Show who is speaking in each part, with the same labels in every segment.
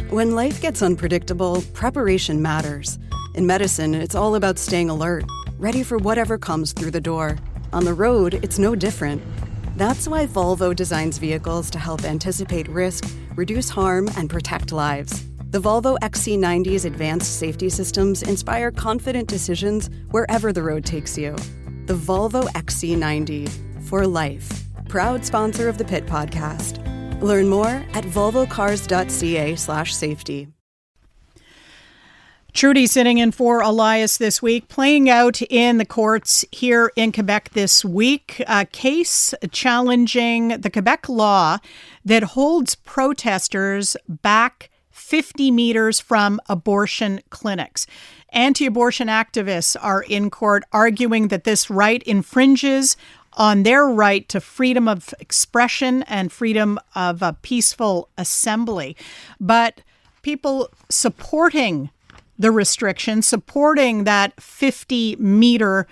Speaker 1: When life gets unpredictable, preparation matters. In medicine, it's all about staying alert, ready for whatever comes through the door. On the road, it's no different. That's why Volvo designs vehicles to help anticipate risk, reduce harm, and protect lives. The Volvo XC90's advanced safety systems inspire confident decisions wherever the road takes you. The Volvo XC90, for life. Proud sponsor of the Pit Podcast. Learn more at volvocars.ca/safety.
Speaker 2: Trudy sitting in for Elias this week, playing out in the courts here in Quebec this week, a case challenging the Quebec law that holds protesters back 50 meters from abortion clinics. Anti-abortion activists are in court arguing that this right infringes on their right to freedom of expression and freedom of a peaceful assembly. But people supporting the restriction, supporting that 50-meter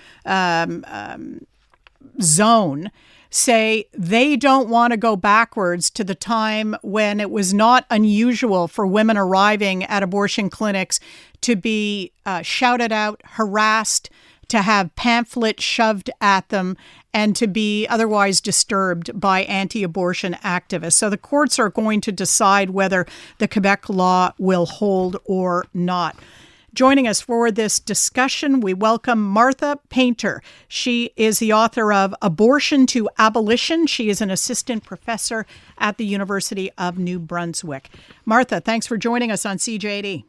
Speaker 2: zone, say they don't want to go backwards to the time when it was not unusual for women arriving at abortion clinics to be shouted out, harassed, to have pamphlets shoved at them, and to be otherwise disturbed by anti-abortion activists. So the courts are going to decide whether the Quebec law will hold or not. Joining us for this discussion, we welcome Martha Paynter. She is the author of Abortion to Abolition. She is an assistant professor at the University of New Brunswick. Martha, thanks for joining us on CJD.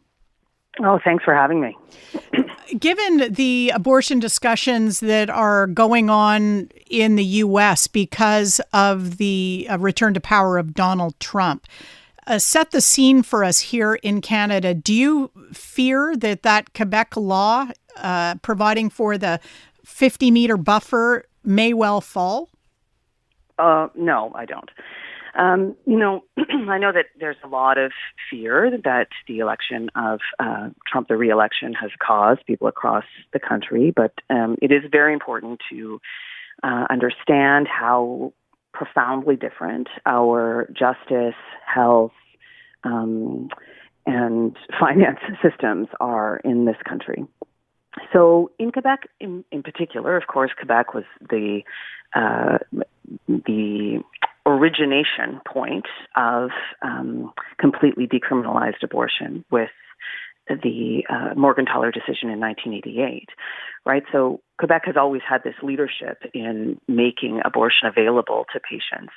Speaker 3: Oh, thanks for having me.
Speaker 2: Given the abortion discussions that are going on in the U.S. because of the return to power of Donald Trump, set the scene for us here in Canada. Do you fear that Quebec law providing for the 50-meter buffer may well fall?
Speaker 3: No, I don't. I know that there's a lot of fear that the election of Trump, the re-election, has caused people across the country, but it is very important to understand how profoundly different our justice, health, and finance systems are in this country. So in Quebec, in particular, of course, Quebec was the origination point of completely decriminalized abortion with the Morgentaler decision in 1988, right? So Quebec has always had this leadership in making abortion available to patients.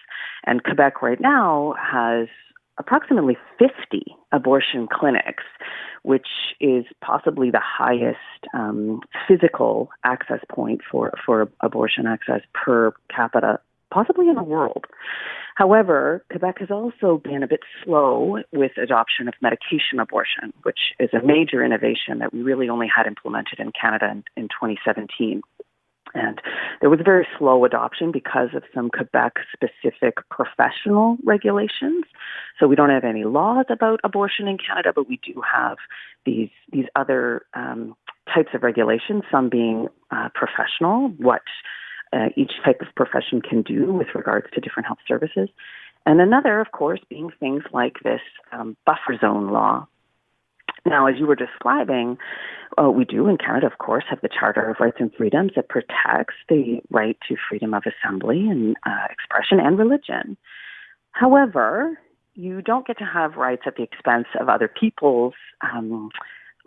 Speaker 3: And Quebec right now has approximately 50 abortion clinics, which is possibly the highest physical access point for abortion access per capita, possibly in the world. However, Quebec has also been a bit slow with adoption of medication abortion, which is a major innovation that we really only had implemented in Canada in 2017. And there was a very slow adoption because of some Quebec-specific professional regulations. So we don't have any laws about abortion in Canada, but we do have these other types of regulations, some being professional, what each type of profession can do with regards to different health services. And another, of course, being things like this buffer zone law. Now, as you were describing, we do in Canada, of course, have the Charter of Rights and Freedoms that protects the right to freedom of assembly and expression and religion. However, you don't get to have rights at the expense of other people's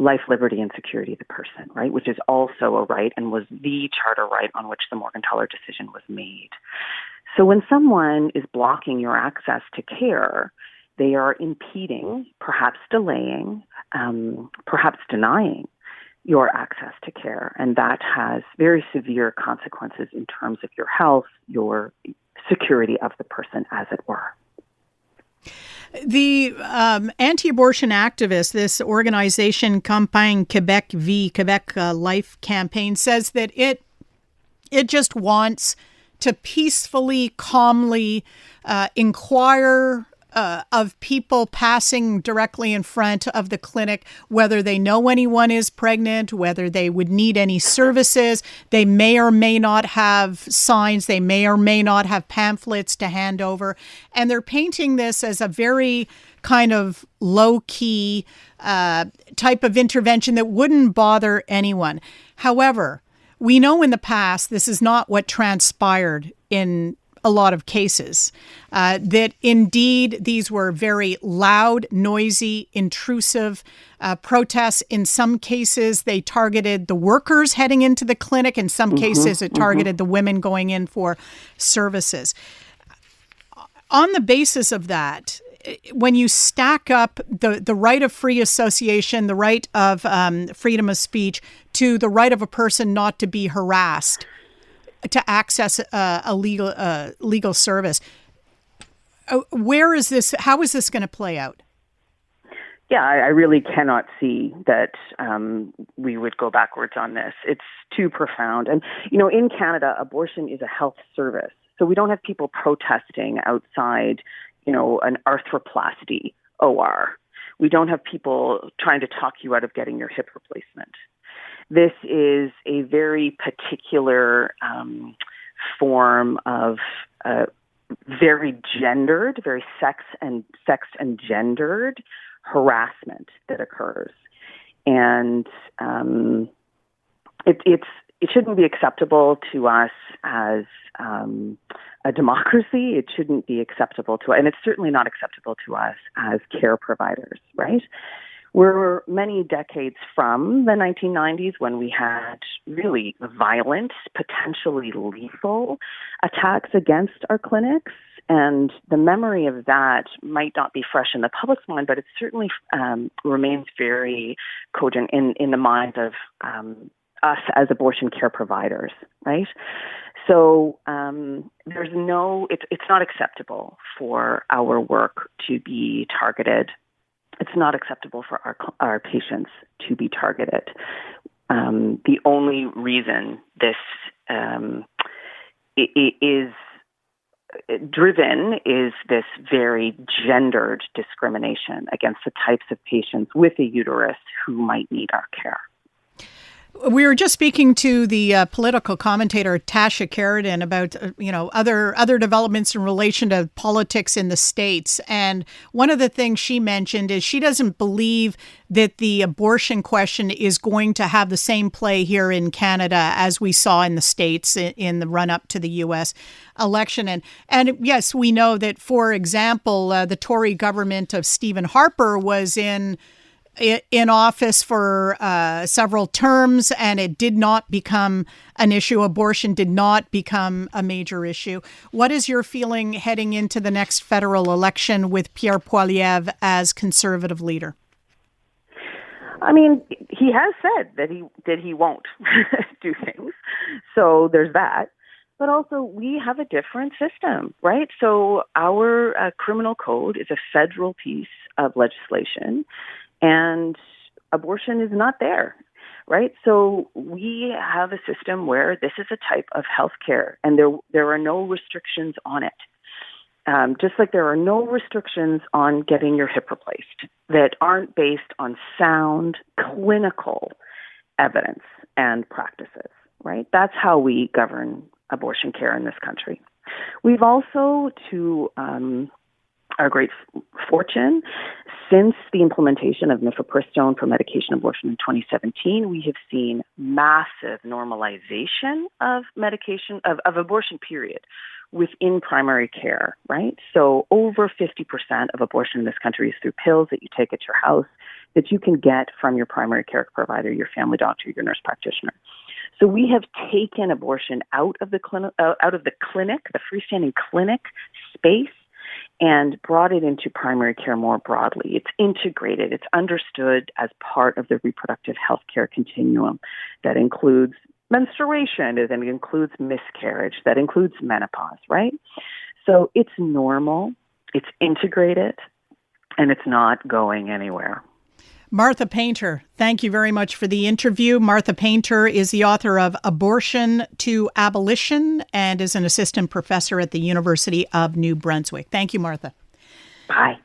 Speaker 3: life, liberty, and security of the person, right, which is also a right and was the charter right on which the Morgentaler decision was made. So when someone is blocking your access to care, they are impeding, perhaps delaying, perhaps denying your access to care. And that has very severe consequences in terms of your health, your security of the person, as it were.
Speaker 2: The anti-abortion activists, this organization Campagne Québec v. Quebec Life campaign, says that it just wants to peacefully, calmly inquire of people passing directly in front of the clinic, whether they know anyone is pregnant, whether they would need any services. They may or may not have signs. They may or may not have pamphlets to hand over. And they're painting this as a very kind of low-key type of intervention that wouldn't bother anyone. However, we know in the past this is not what transpired in a lot of cases, that indeed these were very loud, noisy, intrusive protests. In some cases, they targeted the workers heading into the clinic. In some cases, it targeted the women going in for services. On the basis of that, when you stack up the right of free association, the right of freedom of speech, to the right of a person not to be harassed, to access a legal service, where is this? How is this going to play out?
Speaker 3: Yeah, I really cannot see that we would go backwards on this. It's too profound. And, in Canada, abortion is a health service. So we don't have people protesting outside, an arthroplasty OR. We don't have people trying to talk you out of getting your hip replacement. This is a very particular form of very gendered, very sex and gendered harassment that occurs, and it shouldn't be acceptable to us as a democracy. It shouldn't be acceptable to, and it's certainly not acceptable to us as care providers, right? We're many decades from the 1990s when we had really violent, potentially lethal attacks against our clinics. And the memory of that might not be fresh in the public's mind, but it certainly remains very cogent in the minds of us as abortion care providers, right? So it's not acceptable for our work to be targeted. It's not acceptable for our patients to be targeted. The only reason this is driven is this very gendered discrimination against the types of patients with a uterus who might need our care.
Speaker 2: We were just speaking to the political commentator Tasha Keratin about other developments in relation to politics in the States, and one of the things she mentioned is she doesn't believe that the abortion question is going to have the same play here in Canada as we saw in the States in the run-up to the U.S. election. And yes, we know that, for example, the Tory government of Stephen Harper was in office for several terms, and it did not become an issue. Abortion did not become a major issue. What is your feeling heading into the next federal election with Pierre Poilievre as Conservative leader?
Speaker 3: I mean, he has said that he won't do things. So there's that. But also, we have a different system, right? So our criminal code is a federal piece of legislation, and abortion is not there, right? So we have a system where this is a type of healthcare, and there are no restrictions on it. Just like there are no restrictions on getting your hip replaced that aren't based on sound clinical evidence and practices, right? That's how we govern abortion care in this country. We've also, to our great fortune, since the implementation of mifepristone for medication abortion in 2017, we have seen massive normalization of medication, of abortion period, within primary care, right? So over 50% of abortion in this country is through pills that you take at your house that you can get from your primary care provider, your family doctor, your nurse practitioner. So we have taken abortion out of the clinic, the freestanding clinic space, and brought it into primary care more broadly. It's integrated. It's understood as part of the reproductive health care continuum that includes menstruation, that includes miscarriage, that includes menopause, right? So it's normal, it's integrated, and it's not going anywhere.
Speaker 2: Martha Paynter, thank you very much for the interview. Martha Paynter is the author of Abortion to Abolition and is an assistant professor at the University of New Brunswick. Thank you, Martha.
Speaker 3: Bye.